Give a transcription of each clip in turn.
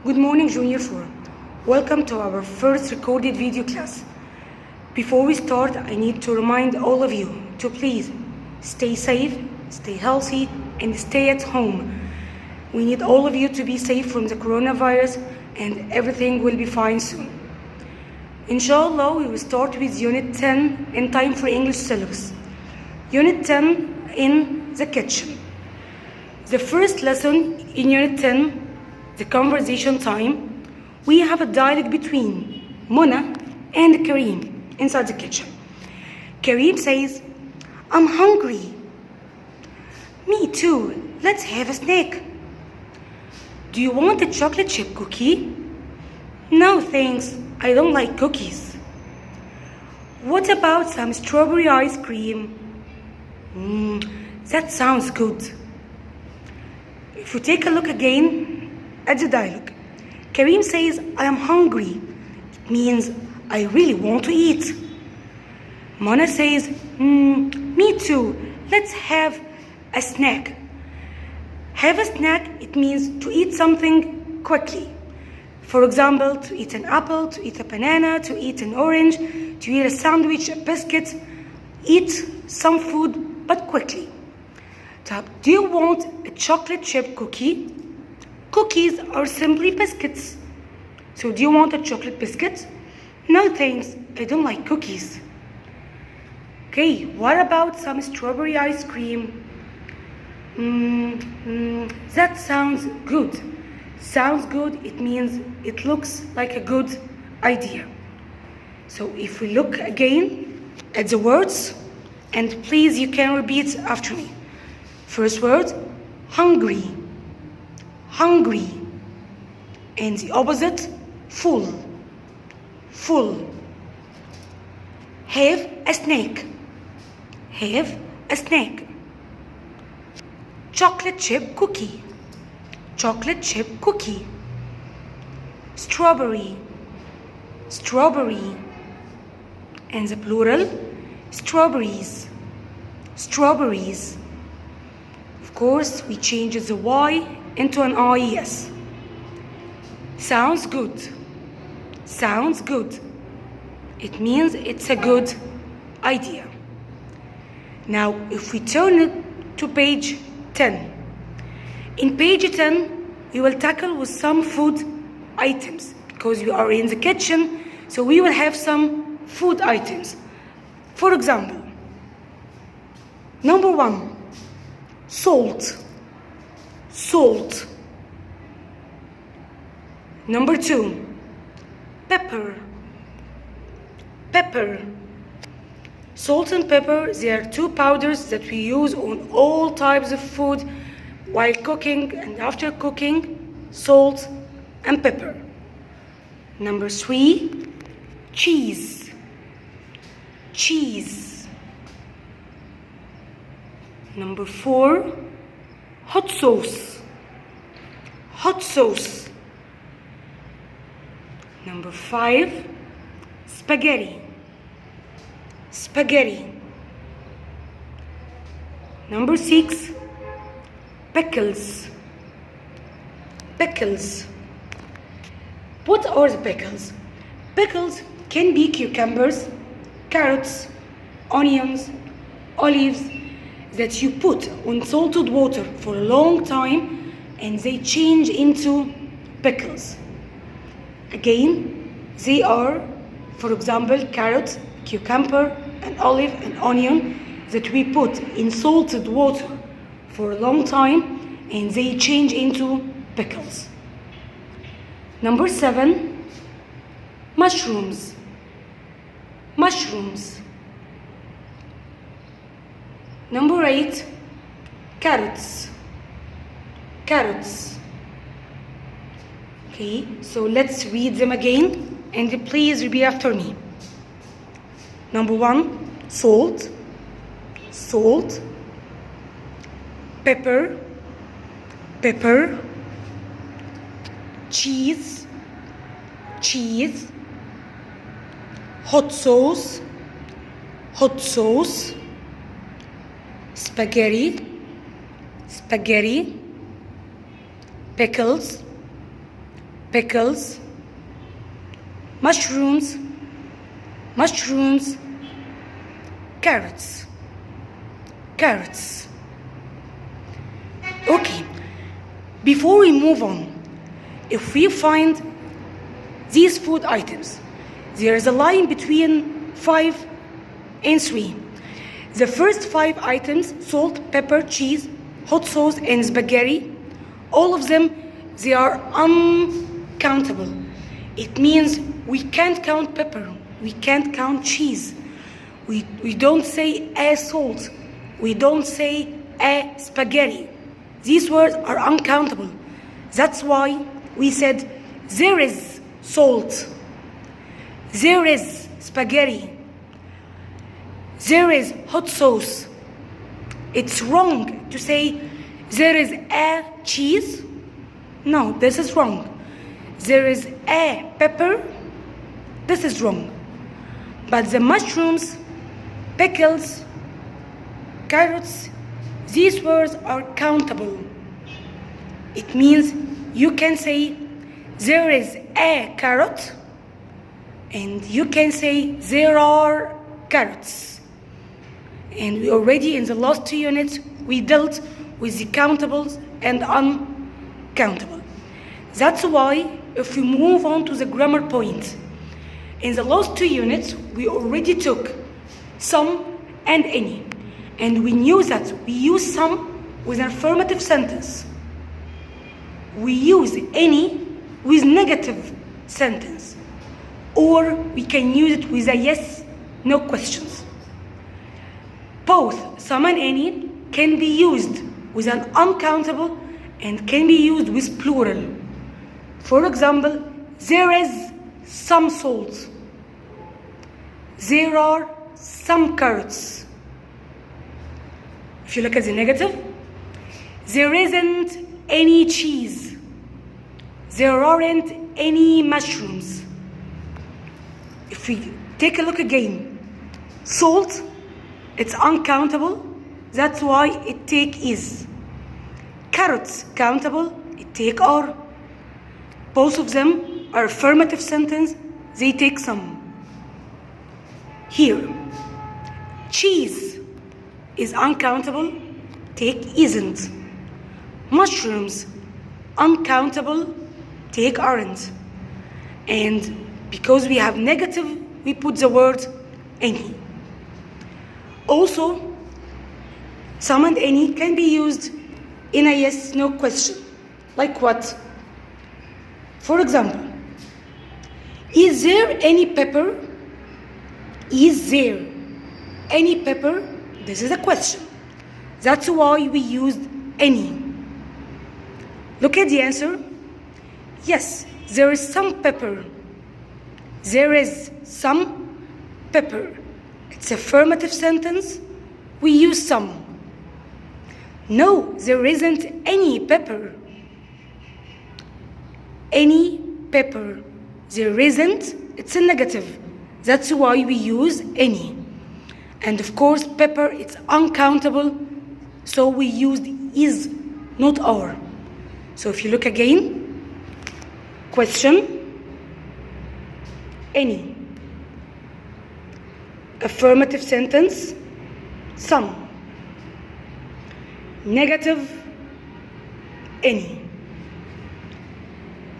Good morning, Junior 4. Welcome to our first recorded video class. Before we start, I need to remind all of you to please stay safe, stay healthy, and stay at home. We need all of you to be safe from the coronavirus, and everything will be fine soon. Inshallah, we will start with Unit 10 in time for English syllabus. Unit 10 in the kitchen. The first lesson in Unit 10, the conversation time, we have a dialogue between Mona and Kareem inside the kitchen. Kareem says, "I'm hungry." "Me too. Let's have a snack." "Do you want a chocolate chip cookie?" "No, thanks. I don't like cookies." "What about some strawberry ice cream?" That sounds good." If we take a look again at the dialogue, Kareem says, "I am hungry." It means I really want to eat. Mona says, "Me too. Let's have a snack." Have a snack, it means to eat something quickly. For example, to eat an apple, to eat a banana, to eat an orange, to eat a sandwich, a biscuit. Eat some food, but quickly. Do you want a chocolate chip cookie? Cookies are simply biscuits. So do you want a chocolate biscuit? No thanks, I don't like cookies. Okay, what about some strawberry ice cream? That sounds good. Sounds good, it means it looks like a good idea. So if we look again at the words, and please you can repeat after me. First word, hungry. Hungry. And the opposite, full. Full. Have a snack. Have a snack. Chocolate chip cookie. Chocolate chip cookie. Strawberry. Strawberry. And the plural, strawberries. Strawberries. Of course, we change the Y into an IES. Sounds good. Sounds good. It means it's a good idea. Now, if we turn it to page 10. In page 10, we will tackle with some food items because we are in the kitchen, so we will have some food items. For example, number 1, salt. Salt. Number 2, pepper. Pepper. Salt and pepper, they are two powders that we use on all types of food while cooking and after cooking, salt and pepper. Number 3, cheese. Cheese. Number 4, hot sauce. Hot sauce. Number 5, spaghetti. Spaghetti. Number 6, pickles. Pickles. What are the pickles? Pickles can be cucumbers, carrots, onions, olives that you put on salted water for a long time and they change into pickles. Again, they are, for example, carrot, cucumber, and olive and onion that we put in salted water for a long time and they change into pickles. Number 7, mushrooms. Mushrooms. Number 8, carrots. Carrots. Okay, so let's read them again and please repeat after me. Number 1, salt. Salt. Pepper. Pepper. Cheese. Cheese. Hot sauce. Hot sauce. Spaghetti. Spaghetti. Pickles. pickles, mushrooms, carrots. Okay, before we move on, if we find these food items, there is a line between 5 and 3. The first 5 items, salt, pepper, cheese, hot sauce, and spaghetti, all of them, they are uncountable. It means we can't count pepper, we can't count cheese. We don't say a salt, we don't say a spaghetti. These words are uncountable. That's why we said there is salt, there is spaghetti, there is hot sauce. It's wrong to say there is a cheese. No, this is wrong. There is a pepper. This is wrong. But the mushrooms, pickles, carrots, these words are countable. It means you can say there is a carrot, and you can say there are carrots. And we already in the last 2 units, we dealt with the countables and uncountable. That's why if we move on to the grammar point, in the last 2 units, we already took some and any. And we knew that we use some with an affirmative sentence. We use any with negative sentence. Or we can use it with a yes, no questions. Both some and any can be used with an uncountable and can be used with plural. For example, there is some salt. There are some carrots. If you look at the negative, there isn't any cheese. There aren't any mushrooms. If we take a look again, salt, it's uncountable. That's why it take is. Carrots, countable, it take are. Both of them are affirmative sentence, they take some. Here, cheese is uncountable, take isn't. Mushrooms, uncountable, take aren't. And because we have negative, we put the word any. Also, some and any can be used in a yes, no question. Like what? For example, is there any pepper? Is there any pepper? This is a question. That's why we used any. Look at the answer. Yes, there is some pepper. There is some pepper. It's affirmative sentence. We use some. No, there isn't any pepper. Any pepper. There isn't, it's a negative. That's why we use any. And of course, pepper, it's uncountable, so we used is, not are. So if you look again, question, any. Affirmative sentence, some. Negative, any.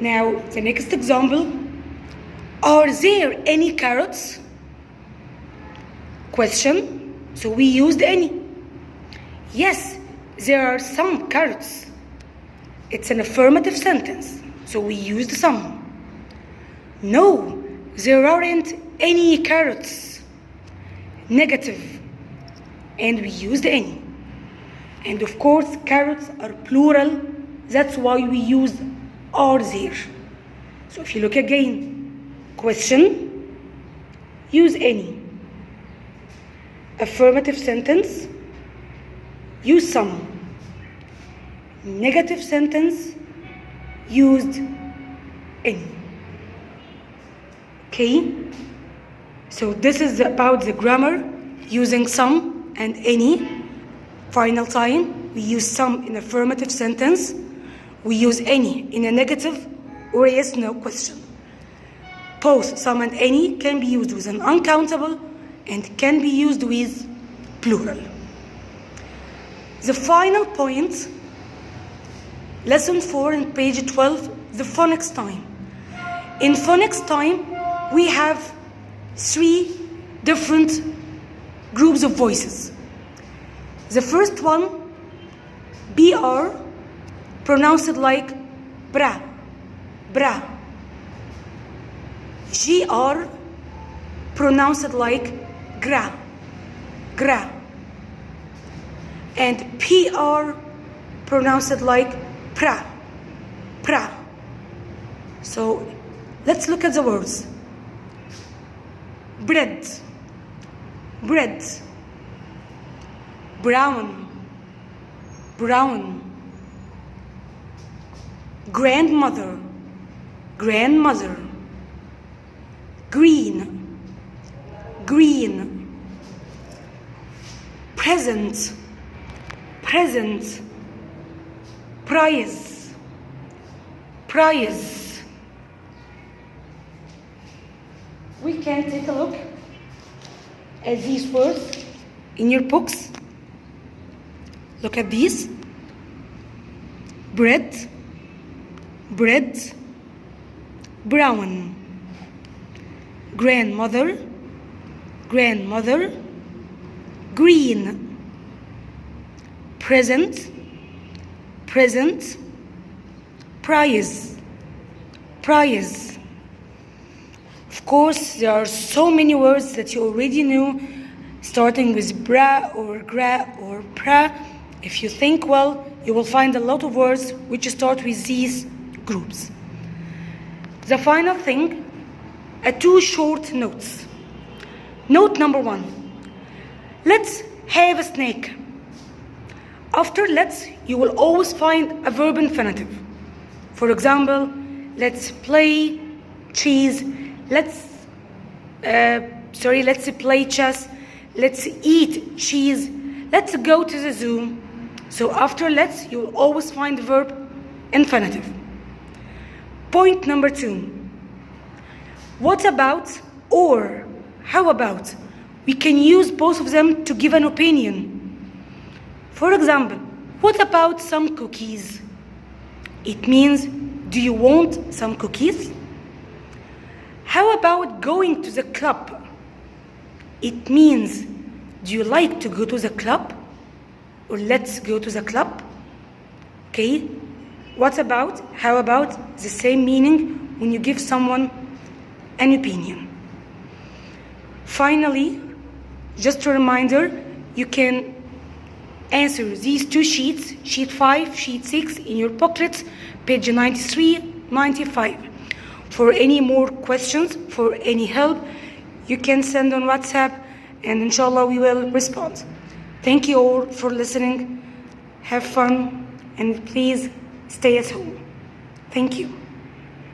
Now, the next example, are there any carrots? Question, so we used any. Yes, there are some carrots. It's an affirmative sentence, so we used some. No, there aren't any carrots. Negative, and we used any. And of course, carrots are plural, that's why we used are there. So if you look again, question, use any. Affirmative sentence, use some. Negative sentence, used any. Okay? So this is about the grammar using some and any. Final time, we use some in affirmative sentence. We use any in a negative or yes/no question. Both some and any can be used with an uncountable and can be used with plural. The final point, lesson 4 in page 12, the phonics time. In phonics time, we have 3 different groups of voices. The first one, BR, pronounced like bra, bra. GR, pronounced like gra, gra. And PR, pronounced like pra, pra. So let's look at the words. Bread, bread. Brown, brown. Grandmother, grandmother. Green, green. Present, present. Prize, prize. We can take a look at these words in your books. Look at these. Bread, bread. Brown. Grandmother, grandmother. Green. Present, present. Prize, prize. Of course, there are so many words that you already knew, starting with bra or gra or pra. If you think well, you will find a lot of words which start with these groups. The final thing, 2 short notes. Note number 1. Let's have a snack. After let's, you will always find a verb infinitive. For example, let's play cheese. Let's play chess. Let's eat cheese. Let's go to the zoo. So after let's, you will always find the verb infinitive. Point number 2. What about or how about? We can use both of them to give an opinion. For example, what about some cookies? It means, do you want some cookies? How about going to the club? It means, do you like to go to the club? Or let's go to the club? Okay. What about, how about, the same meaning when you give someone an opinion. Finally, just a reminder, you can answer these 2 sheets, sheet 5, sheet 6, in your booklets, page 93, 95. For any more questions, for any help, you can send on WhatsApp, and inshallah we will respond. Thank you all for listening. Have fun, and please stay at home. Thank you.